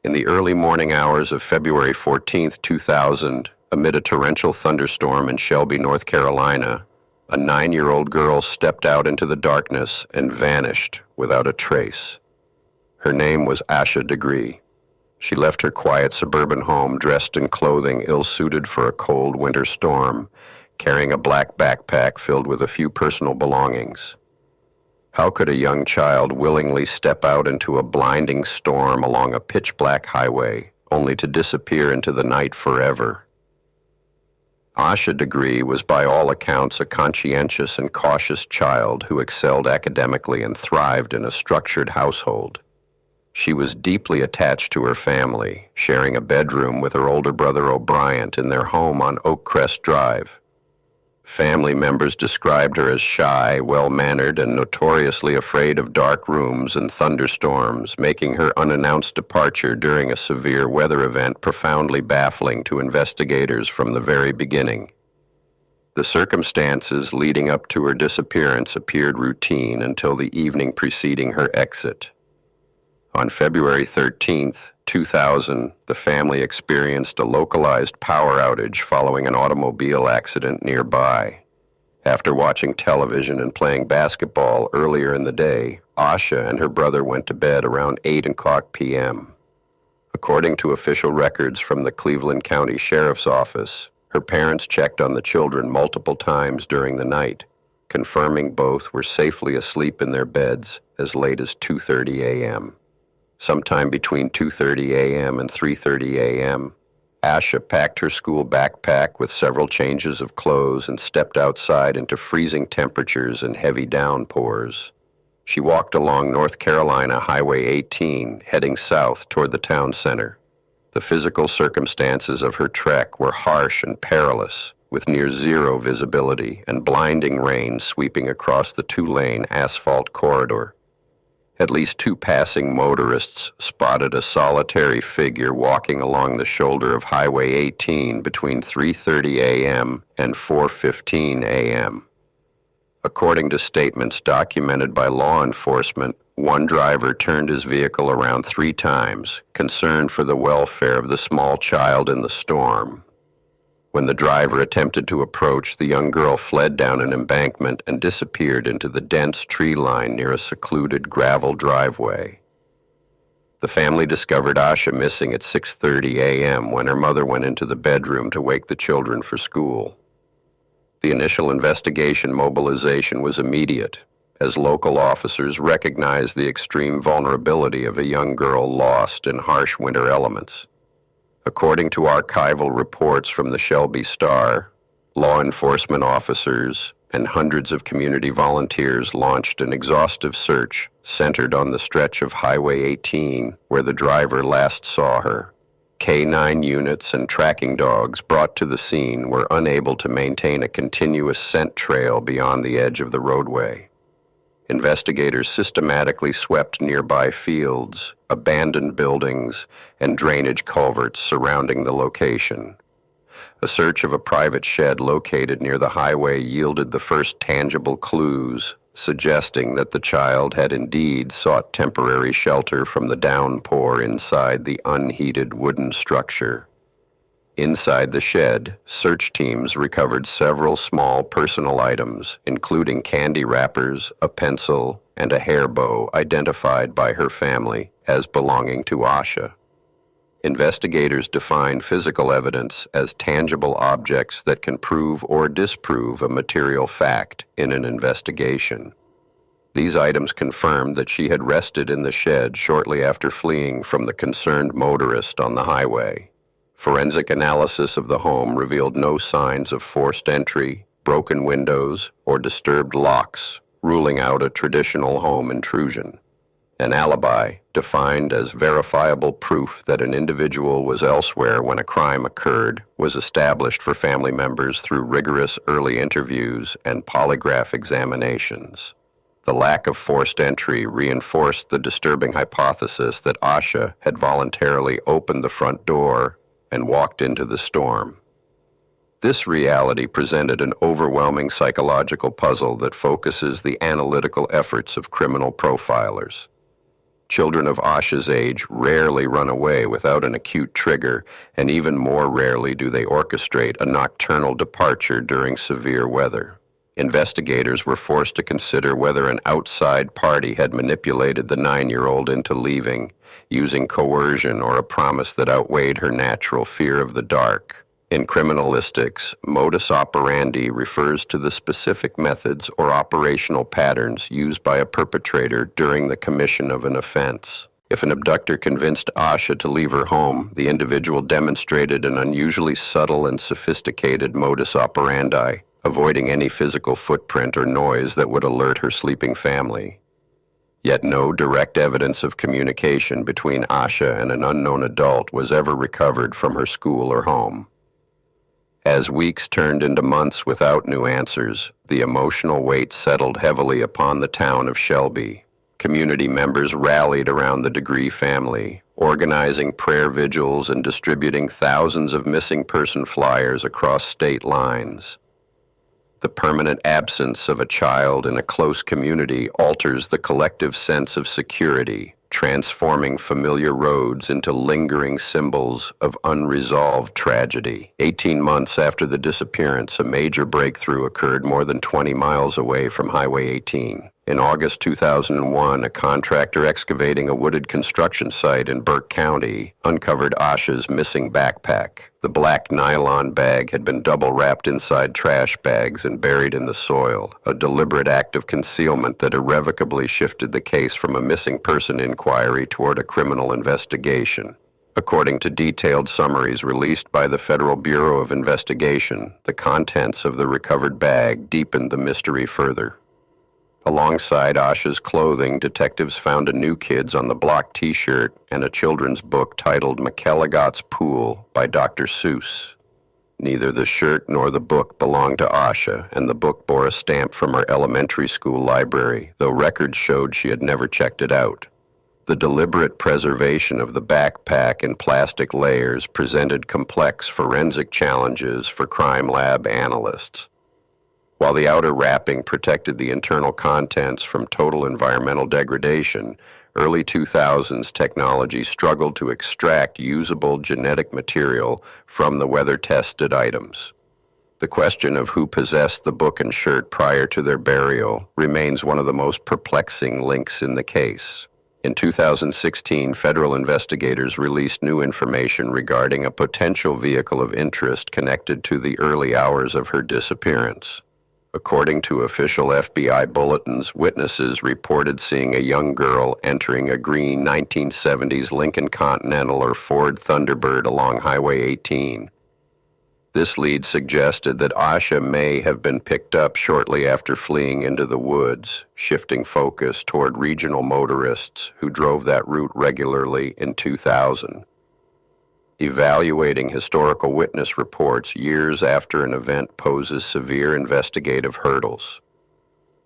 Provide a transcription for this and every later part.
In the early morning hours of February 14, 2000, amid a torrential thunderstorm in Shelby, North Carolina, a 9-year-old girl stepped out into the darkness and vanished without a trace. Her name was Asha Degree. She left her quiet suburban home dressed in clothing ill-suited for a cold winter storm, carrying a black backpack filled with a few personal belongings. How could a young child willingly step out into a blinding storm along a pitch-black highway, only to disappear into the night forever? Asha Degree was by all accounts a conscientious and cautious child who excelled academically and thrived in a structured household. She was deeply attached to her family, sharing a bedroom with her older brother O'Brien in their home on Oakcrest Drive. Family members described her as shy, well-mannered, and notoriously afraid of dark rooms and thunderstorms, making her unannounced departure during a severe weather event profoundly baffling to investigators from the very beginning. The circumstances leading up to her disappearance appeared routine until the evening preceding her exit. On February 13, 2000, the family experienced a localized power outage following an automobile accident nearby. After watching television and playing basketball earlier in the day, Asha and her brother went to bed around 8 o'clock p.m. According to official records from the Cleveland County Sheriff's Office, her parents checked on the children multiple times during the night, confirming both were safely asleep in their beds as late as 2:30 a.m. Sometime between 2:30 a.m. and 3:30 a.m., Asha packed her school backpack with several changes of clothes and stepped outside into freezing temperatures and heavy downpours. She walked along North Carolina Highway 18, heading south toward the town center. The physical circumstances of her trek were harsh and perilous, with near zero visibility and blinding rain sweeping across the two-lane asphalt corridor. At least two passing motorists spotted a solitary figure walking along the shoulder of Highway 18 between 3:30 a.m. and 4:15 a.m. According to statements documented by law enforcement, one driver turned his vehicle around 3 times, concerned for the welfare of the small child in the storm. When the driver attempted to approach, the young girl fled down an embankment and disappeared into the dense tree line near a secluded gravel driveway. The family discovered Asha missing at 6:30 a.m. when her mother went into the bedroom to wake the children for school. The initial investigation mobilization was immediate, as local officers recognized the extreme vulnerability of a young girl lost in harsh winter elements. According to archival reports from the Shelby Star, law enforcement officers and hundreds of community volunteers launched an exhaustive search centered on the stretch of Highway 18 where the driver last saw her. K-9 units and tracking dogs brought to the scene were unable to maintain a continuous scent trail beyond the edge of the roadway. Investigators systematically swept nearby fields, abandoned buildings, and drainage culverts surrounding the location. A search of a private shed located near the highway yielded the first tangible clues, suggesting that the child had indeed sought temporary shelter from the downpour inside the unheated wooden structure. Inside the shed, search teams recovered several small personal items, including candy wrappers, a pencil, and a hair bow identified by her family as belonging to Asha. Investigators define physical evidence as tangible objects that can prove or disprove a material fact in an investigation. These items confirmed that she had rested in the shed shortly after fleeing from the concerned motorist on the highway. Forensic analysis of the home revealed no signs of forced entry, broken windows, or disturbed locks, ruling out a traditional home intrusion. An alibi, defined as verifiable proof that an individual was elsewhere when a crime occurred, was established for family members through rigorous early interviews and polygraph examinations. The lack of forced entry reinforced the disturbing hypothesis that Asha had voluntarily opened the front door and walked into the storm. This reality presented an overwhelming psychological puzzle that focuses the analytical efforts of criminal profilers. Children of Asha's age rarely run away without an acute trigger, and even more rarely do they orchestrate a nocturnal departure during severe weather. Investigators were forced to consider whether an outside party had manipulated the 9-year-old into leaving, using coercion or a promise that outweighed her natural fear of the dark. In criminalistics, modus operandi refers to the specific methods or operational patterns used by a perpetrator during the commission of an offense. If an abductor convinced Asha to leave her home, the individual demonstrated an unusually subtle and sophisticated modus operandi, avoiding any physical footprint or noise that would alert her sleeping family. Yet no direct evidence of communication between Asha and an unknown adult was ever recovered from her school or home. As weeks turned into months without new answers, the emotional weight settled heavily upon the town of Shelby. Community members rallied around the Degree family, organizing prayer vigils and distributing thousands of missing person flyers across state lines. The permanent absence of a child in a close community alters the collective sense of security, transforming familiar roads into lingering symbols of unresolved tragedy. 18 months after the disappearance, a major breakthrough occurred more than 20 miles away from Highway 18. In August 2001, a contractor excavating a wooded construction site in Burke County uncovered Asha's missing backpack. The black nylon bag had been double-wrapped inside trash bags and buried in the soil, a deliberate act of concealment that irrevocably shifted the case from a missing person inquiry toward a criminal investigation. According to detailed summaries released by the Federal Bureau of Investigation, the contents of the recovered bag deepened the mystery further. Alongside Asha's clothing, detectives found a New Kids on the Block t-shirt and a children's book titled McElligot's Pool by Dr. Seuss. Neither the shirt nor the book belonged to Asha, and the book bore a stamp from her elementary school library, though records showed she had never checked it out. The deliberate preservation of the backpack in plastic layers presented complex forensic challenges for crime lab analysts. While the outer wrapping protected the internal contents from total environmental degradation, early 2000s technology struggled to extract usable genetic material from the weather-tested items. The question of who possessed the book and shirt prior to their burial remains one of the most perplexing links in the case. In 2016, federal investigators released new information regarding a potential vehicle of interest connected to the early hours of her disappearance. According to official FBI bulletins, witnesses reported seeing a young girl entering a green 1970s Lincoln Continental or Ford Thunderbird along Highway 18. This lead suggested that Asha may have been picked up shortly after fleeing into the woods, shifting focus toward regional motorists who drove that route regularly in 2000. Evaluating historical witness reports years after an event poses severe investigative hurdles.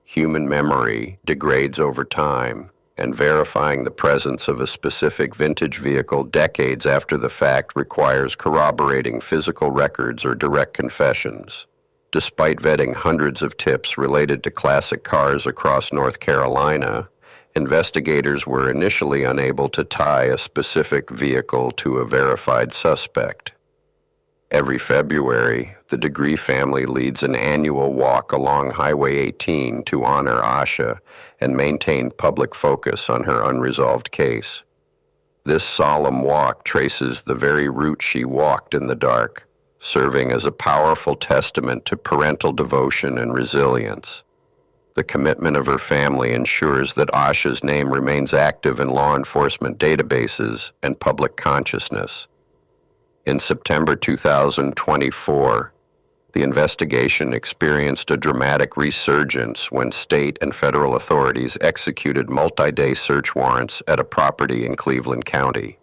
Human memory degrades over time, and verifying the presence of a specific vintage vehicle decades after the fact requires corroborating physical records or direct confessions. Despite vetting hundreds of tips related to classic cars across North Carolina, investigators were initially unable to tie a specific vehicle to a verified suspect. Every February, the Degree family leads an annual walk along Highway 18 to honor Asha and maintain public focus on her unresolved case. This solemn walk traces the very route she walked in the dark, serving as a powerful testament to parental devotion and resilience. The commitment of her family ensures that Asha's name remains active in law enforcement databases and public consciousness. In September 2024, the investigation experienced a dramatic resurgence when state and federal authorities executed multi-day search warrants at a property in Cleveland County.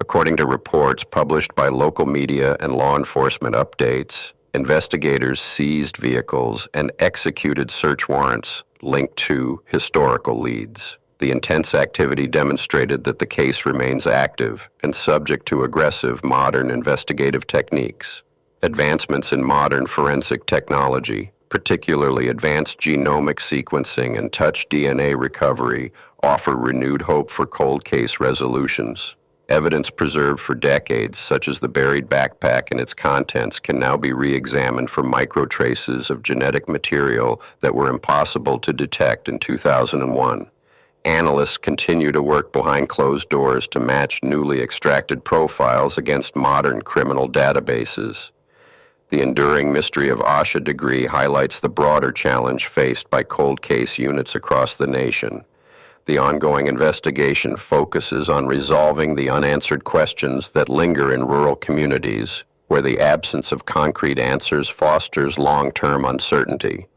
According to reports published by local media and law enforcement updates, investigators seized vehicles and executed search warrants linked to historical leads. The intense activity demonstrated that the case remains active and subject to aggressive modern investigative techniques. Advancements in modern forensic technology, particularly advanced genomic sequencing and touch DNA recovery, offer renewed hope for cold case resolutions. Evidence preserved for decades, such as the buried backpack and its contents, can now be re-examined for microtraces of genetic material that were impossible to detect in 2001. Analysts continue to work behind closed doors to match newly extracted profiles against modern criminal databases. The enduring mystery of Asha Degree highlights the broader challenge faced by cold case units across the nation. The ongoing investigation focuses on resolving the unanswered questions that linger in rural communities, where the absence of concrete answers fosters long-term uncertainty.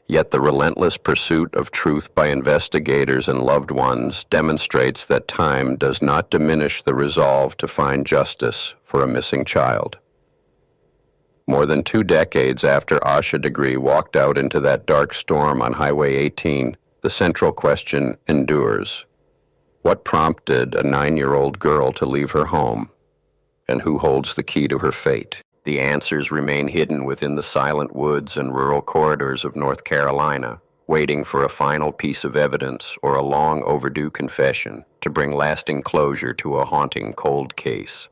Yet the relentless pursuit of truth by investigators and loved ones demonstrates that time does not diminish the resolve to find justice for a missing child. More than 2 decades after Asha Degree walked out into that dark storm on Highway 18, the central question endures. What prompted a 9-year-old girl to leave her home? And who holds the key to her fate? The answers remain hidden within the silent woods and rural corridors of North Carolina, waiting for a final piece of evidence or a long overdue confession to bring lasting closure to a haunting cold case.